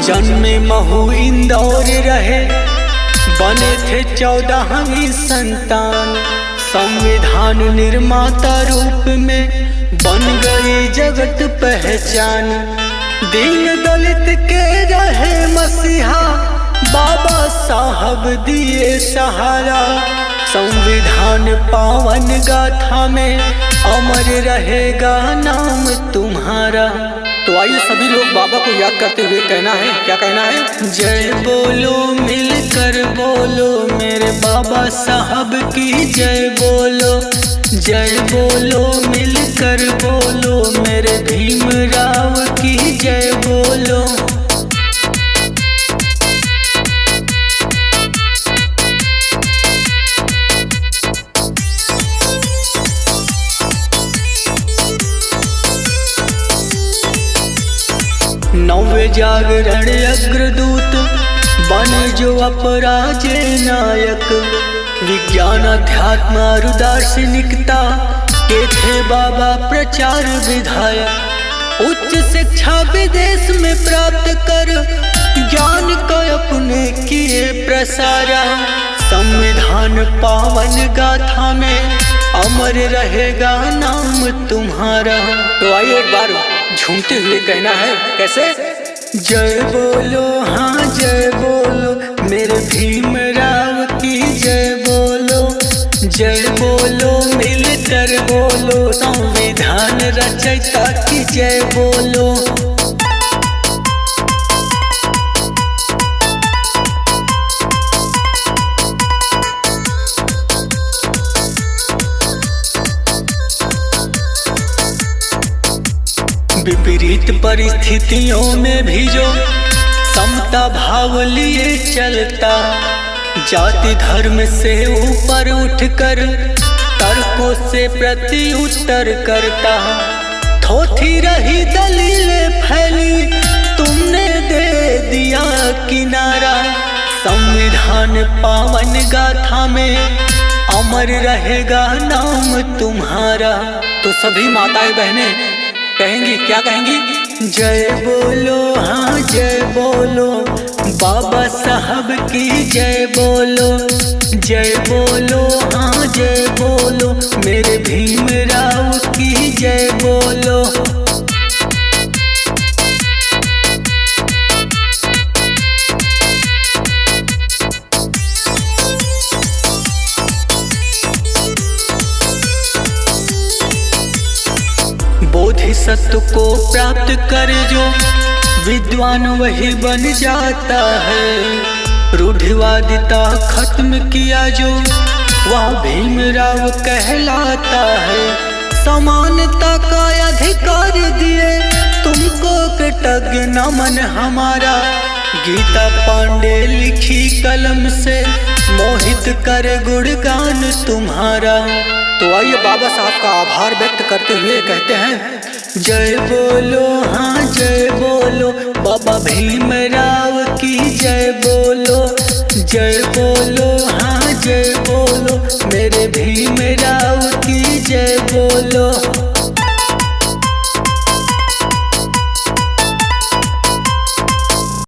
जन्मे महू इंदौर रहे, बने थे 14वीं संतान। संविधान निर्माता रूप में बन गई जगत पहचान। दीन दलित के रहे मसीहा, बाबा साहब दिए सहारा। संविधान पावन गाथा में अमर रहेगा नाम तुम्हारा। तो आइए सभी लोग बाबा को याद करते हुए कहना है, क्या कहना है? जय बोलो मिलकर बोलो, मेरे बाबा साहब की जय बोलो। जय बोलो मिलकर बोलो, मेरे भीमराव की जय बोलो। नौवे जागरण अग्रदूत बने जो अपराजय नायक। विज्ञान अध्यात्म और दार्शनिकता के थे बाबा प्रचार विधायक। उच्च शिक्षा विदेश में प्राप्त कर ज्ञान का अपने किए प्रसारा। संविधान पावन गाथा में अमर रहेगा नाम तुम्हारा। तो आइए एक बार झूमते हुए कहना है, कैसे? जय बोलो हाँ जय बोलो, मेरे भीमराव की जय बोलो। जय बोलो मिलकर बोलो, संविधान रचयिता की जय बोलो। विपरीत परिस्थितियों में भी जो समता भाव लिए चलता, जाति धर्म से ऊपर उठकर तर्कों से प्रत्युत्तर करता। थोथी रही दलीलें फैली, तुमने दे दिया किनारा। संविधान पावन गाथा में अमर रहेगा नाम तुम्हारा। तो सभी माताएं बहनें कहेंगी, क्या कहेंगी? जय बोलो हाँ जय बोलो, बाबा साहब की जय बोलो। जय बोलो हाँ जय बोलो, मेरे भीमराव की जय बोलो। बोधिसत्व को प्राप्त कर जो विद्वान वही बन जाता है। रूढ़िवादिता खत्म किया जो वह भीमराव कहलाता है। समानता का अधिकार दिए तुमको कृतज्ञ नमन हमारा। गीता पांडे लिखी कलम से मोहित कर गुणगान तुम्हारा। तो आइए बाबा साहब का आभार व्यक्त करते हुए कहते हैं, जय बोलो हाँ जय बोलो, बाबा भीमराव की जय बोलो। जय बोलो हाँ जय बोलो, मेरे भीमराव